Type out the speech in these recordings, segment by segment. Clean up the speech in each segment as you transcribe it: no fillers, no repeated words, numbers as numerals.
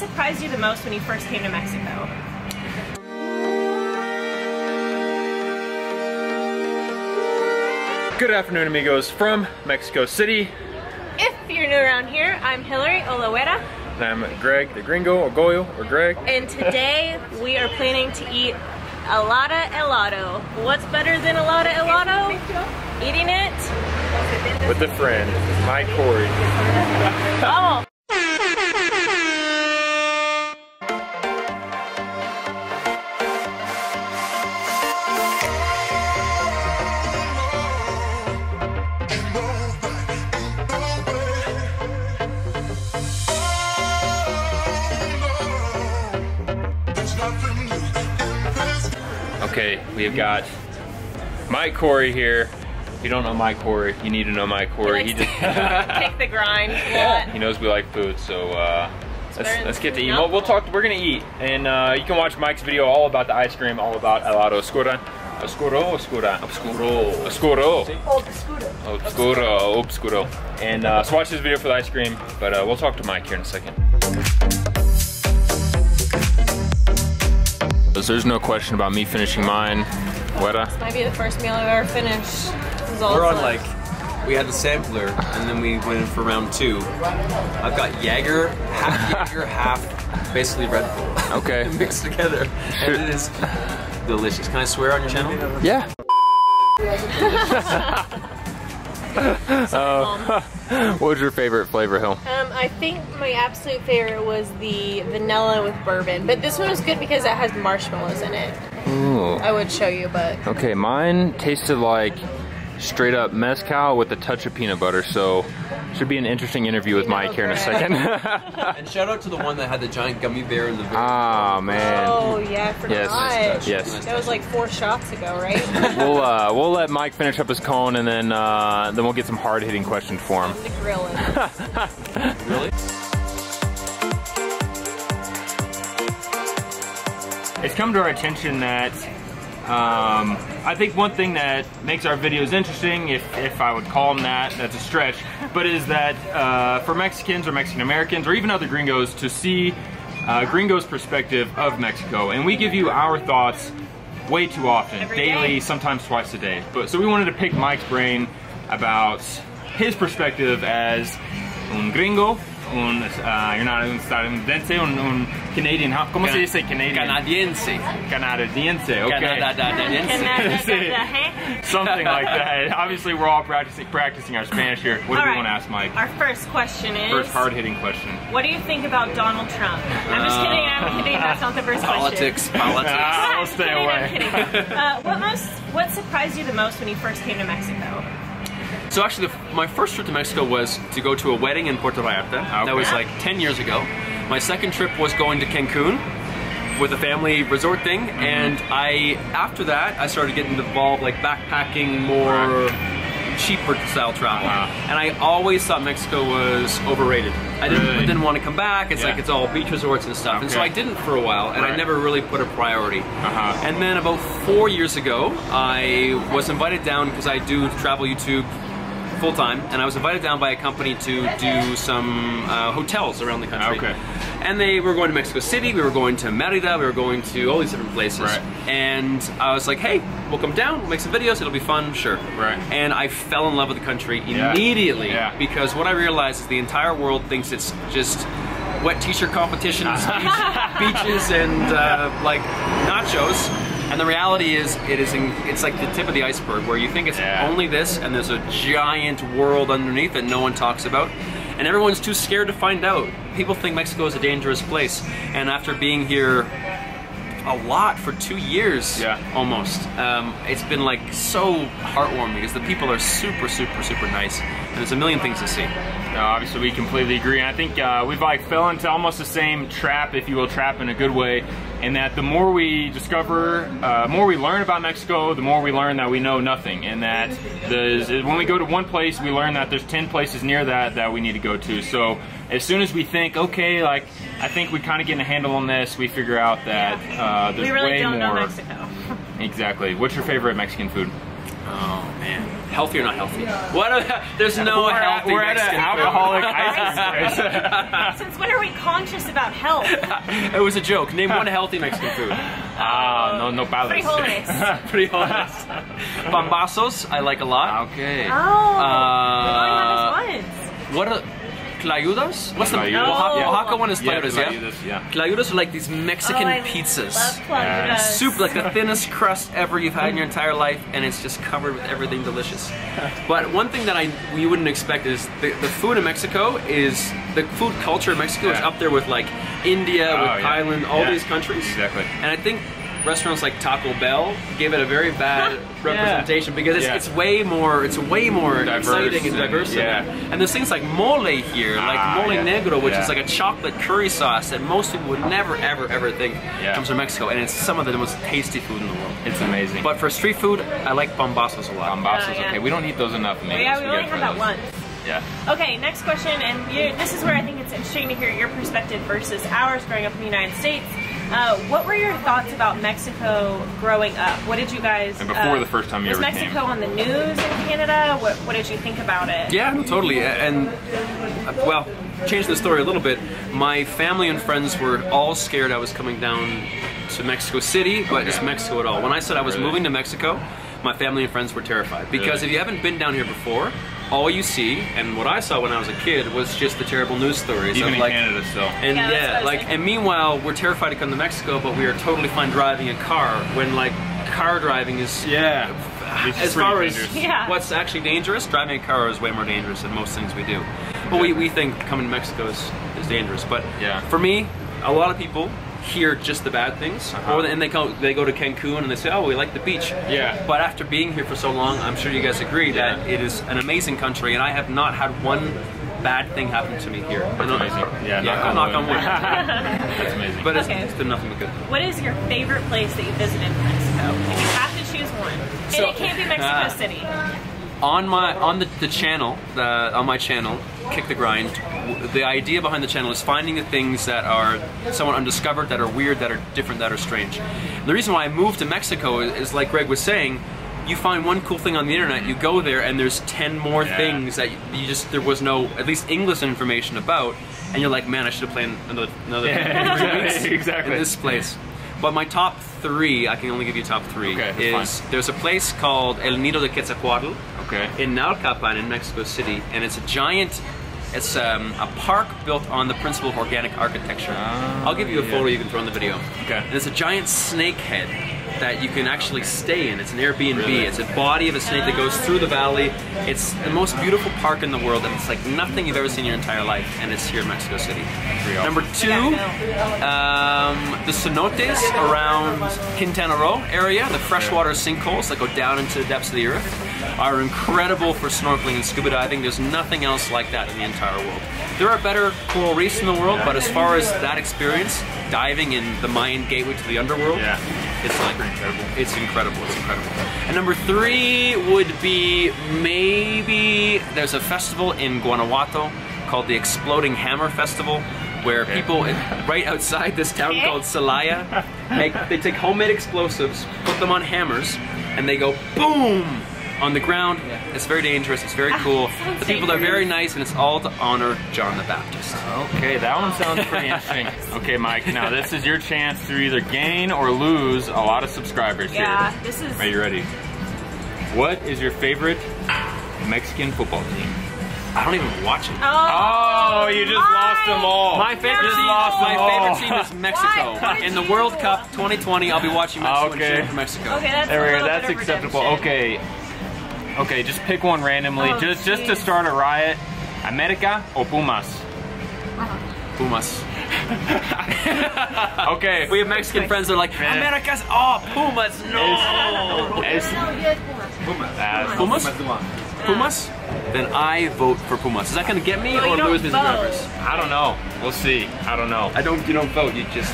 surprised you the most when you first came to Mexico? Good afternoon, amigos, from Mexico City. If you're new around here, I'm Hillary Olahuera. And I'm Greg, the Gringo, or Goyo, or Greg. And today we are planning to eat helado helado. What's better than helado helado? Eating it with a friend, my Corey. Oh. Okay, we have got Mike Corey here. If you don't know Mike Corey, you need to know Mike Corey. He just kick the grind. He knows we like food, so let's get to eat. We'll talk. We're gonna eat, and you can watch Mike's video all about the ice cream, all about helado oscuro, obscuro, and so watch this video for the ice cream. But we'll talk to Mike here in a second. There's no question about me finishing mine. This might be the first meal I've ever finished. We're on we had the sampler and then we went in for round 2. I've got Jaeger, half basically Red Bull. Okay. Mixed together. And it is delicious. Can I swear on your channel? Yeah. What was your favorite flavor, Hill? I think my absolute favorite was the vanilla with bourbon, but this one was good because it has marshmallows in it. Ooh. I would show you, but... Okay, mine tasted like straight up mezcal with a touch of peanut butter, so should be an interesting interview with Mike here in a second. And shout out to the one that had the giant gummy bear in the very man. Oh yeah, I forgot. Yes. That was like 4 shots ago, right? We'll let Mike finish up his cone, and then we'll get some hard-hitting questions for him. The grill is. Really? It's come to our attention that I think one thing that makes our videos interesting, if I would call them that, that's a stretch, but is that for Mexicans or Mexican Americans or even other gringos to see Gringos' perspective of Mexico. And we give you our thoughts way too often, daily, sometimes twice a day. So we wanted to pick Mike's brain about his perspective as un gringo, you're not un estadounidense, un Canadian, ¿cómo se dice Canadian? Canadiense. Canadiense, okay. Canadiense. Something like that. Obviously, we're all practicing our Spanish here. What do we want to ask Mike? Our first question is... First hard-hitting question. What do you think about Donald Trump? I'm just kidding, I'm kidding, that's not the first politics, question. We'll stay away. What surprised you the most when you first came to Mexico? So actually, my first trip to Mexico was to go to a wedding in Puerto Vallarta. Okay. That was like 10 years ago. My second trip was going to Cancun with a family resort thing, and after that, I started getting involved like backpacking, more cheaper style travel. And I always thought Mexico was overrated. I didn't want to come back. It's like it's all beach resorts and stuff. And so I didn't for a while, and I never really put a priority. And then about 4 years ago, I was invited down because I do travel YouTube full-time, and I was invited down by a company to do some hotels around the country. Okay. And they were going to Mexico City, we were going to Merida, we were going to all these different places. Right. And I was like, hey, we'll come down, we'll make some videos, it'll be fun, sure. Right. And I fell in love with the country immediately because what I realized is the entire world thinks it's just wet t-shirt competitions, beaches, and like nachos. And the reality is, it's like the tip of the iceberg, where you think it's only this, and there's a giant world underneath that no one talks about. And everyone's too scared to find out. People think Mexico is a dangerous place. And after being here a lot for 2 years, almost, it's been like so heartwarming because the people are super, super, super nice. And there's a million things to see. Obviously, we completely agree. And I think we've fell into almost the same trap, if you will, trap in a good way, in that the more we discover, more we learn about Mexico, the more we learn that we know nothing. And that when we go to one place, we learn that there's 10 places near that we need to go to. So as soon as we think, okay, like, I think we kind of get a handle on this, we figure out that there's way more. We really don't know Mexico. Exactly. What's your favorite Mexican food? Oh man, healthy or not healthy? What? There's no healthy. We're at an alcoholic ISIS race. Since when are we conscious about health? It was a joke. Name one healthy Mexican food. No palos. Frijoles. Frijoles. Pambazos, I like a lot. Okay. Oh, we've only had this once. What are Tlayudas? What's the Oaxaca one? Is Tlayudas, yeah? Tlayudas are like these Mexican pizzas. Love Tlayudas. Soup, like the thinnest crust ever you've had in your entire life, and it's just covered with everything delicious. But one thing that we wouldn't expect is the food in Mexico is, the food culture in Mexico is up there with like India, with Thailand, all these countries. Exactly. And I think restaurants like Taco Bell give it a very bad representation because it's way more exciting and diverse. And there's things like mole here, like mole negro, which is like a chocolate curry sauce that most people would never ever think comes from Mexico, and it's some of the most tasty food in the world. It's amazing. But for street food, I like pambazos a lot. Pambazos, okay. We don't eat those enough. We only had that once. Yeah. Okay, next question, and this is where I think it's interesting to hear your perspective versus ours growing up in the United States. What were your thoughts about Mexico growing up? What did you guys... And before the first time you ever came. Was Mexico on the news in Canada? What did you think about it? Yeah, no, totally. And, well, change the story a little bit. My family and friends were all scared I was coming down to Mexico City, but just Mexico at all. When I said I was moving to Mexico, my family and friends were terrified. Because if you haven't been down here before, all you see, and what I saw when I was a kid, was just the terrible news stories. Even of, in like, Canada still. And and meanwhile, we're terrified to come to Mexico, but we are totally fine driving a car when, like, car driving is... As far as what's actually dangerous, driving a car is way more dangerous than most things we do. But we think coming to Mexico is dangerous. But for me, a lot of people hear just the bad things, and they go to Cancun and they say, oh, we like the beach. But after being here for so long, I'm sure you guys agree that it is an amazing country, and I have not had one bad thing happen to me here. That's amazing. Knock on wood. That's amazing. But it's been nothing but good. What is your favorite place that you visited in Mexico? If you have to choose one, and it can't be Mexico City. On the channel, on my channel, Kick the Grind, the idea behind the channel is finding the things that are somewhat undiscovered, that are weird, that are different, that are strange. And the reason why I moved to Mexico is like Greg was saying, you find one cool thing on the internet, you go there, and there's 10 more things that there was no, at least English information about, and you're like, man, I should have planned another 3 weeks in this place. But my top 3, I can only give you top 3, is there's a place called El Nido de Quetzalcoatl in Naucalpan in Mexico City, and it's a giant, it's a park built on the principle of organic architecture. I'll give you a photo you can throw in the video. And it's a giant snake head that you can actually stay in. It's an Airbnb. It's a body of a snake that goes through the valley. It's the most beautiful park in the world, and it's like nothing you've ever seen in your entire life, and it's here in Mexico City. Number 2, the cenotes around Quintana Roo area, the freshwater sinkholes that go down into the depths of the earth, are incredible for snorkeling and scuba diving. There's nothing else like that in the entire world. There are better coral reefs in the world, but as far as that experience, diving in the Mayan gateway to the underworld, it's like incredible. It's incredible. It's incredible. And number 3 would be maybe there's a festival in Guanajuato called the Exploding Hammer Festival, where people right outside this town called Celaya, they take homemade explosives, put them on hammers, and they go boom on the ground. It's very dangerous, it's very cool. The people are very nice, and it's all to honor John the Baptist. Okay, that one sounds pretty interesting. Okay, Mike, now this is your chance to either gain or lose a lot of subscribers here. This is... Are you ready? What is your favorite Mexican football team? I don't even watch it. Oh, you just lost them all. My favorite team is Mexico. In the World Cup 2020, I'll be watching Mexico and cheering for Mexico. Okay, that's there we go. That's acceptable. Okay, just pick one randomly, just to start a riot. America or Pumas? Pumas. Okay. We have Mexican friends that are like, America's, Pumas, no! Pumas? Pumas? Then I vote for Pumas. Is that going to get me or lose his drivers? I don't know. We'll see. I don't know. You don't vote, you just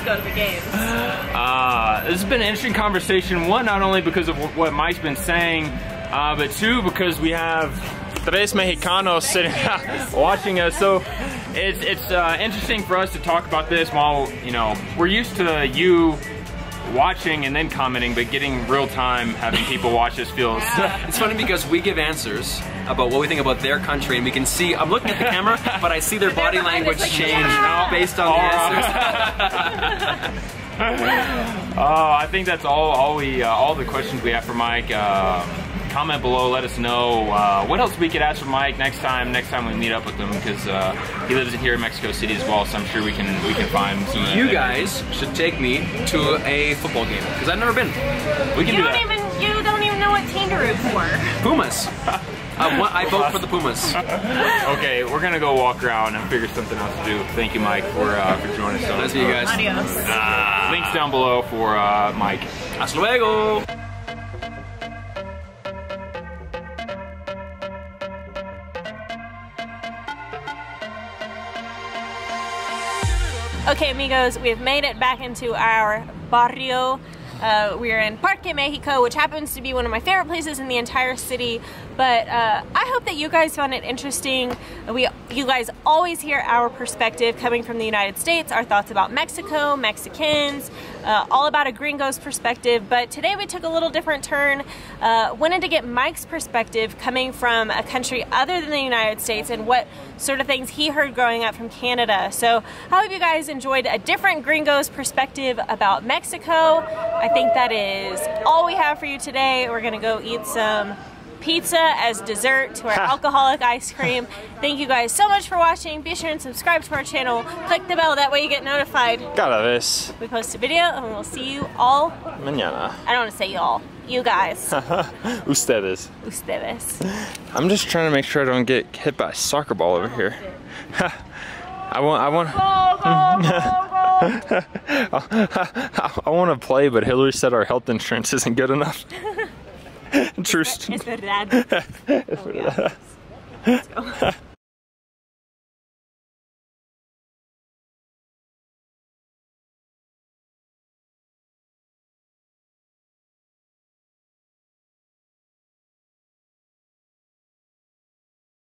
go to the games. This has been an interesting conversation. One, not only because of what Mike's been saying, but 2, because we have tres Mexicanos sitting watching us. So it's interesting for us to talk about this while, we're used to you watching and then commenting, but getting real time having people watch this feels. It's funny because we give answers about what we think about their country, and we can see, I'm looking at the camera, but I see their body language change based on the answers. I think that's all the questions we have for Mike. Comment below, let us know what else we could ask for Mike next time we meet up with him, because he lives here in Mexico City as well, so I'm sure we can find some. You guys should take me to a football game, because I've never been. We can do that. You don't even know what team to root for. Pumas. I vote for the Pumas. Okay, we're gonna go walk around and figure something else to do. Thank you, Mike, for joining us. Nice to see you guys. Adios. Links down below for Mike. Hasta luego. Okay, amigos, we have made it back into our barrio. We're in Parque Mexico, which happens to be one of my favorite places in the entire city, but I hope that you guys found it interesting. You guys always hear our perspective coming from the United States, our thoughts about Mexico, Mexicans, all about a Gringo's perspective, but today we took a little different turn. Wanted to get Mike's perspective coming from a country other than the United States and what sort of things he heard growing up from Canada. So I hope you guys enjoyed a different Gringo's perspective about Mexico. I think that is all we have for you today. We're gonna go eat some pizza as dessert to our alcoholic ice cream. Thank you guys so much for watching. Be sure and subscribe to our channel. Click the bell, that way you get notified. Cada vez. We post a video, and we'll see you all. Mañana. I don't want to say y'all. You guys. Ustedes. Ustedes. I'm just trying to make sure I don't get hit by a soccer ball over here. I want to play, but Hillary said our health insurance isn't good enough. True. Es verdad. Es verdad. Let's go.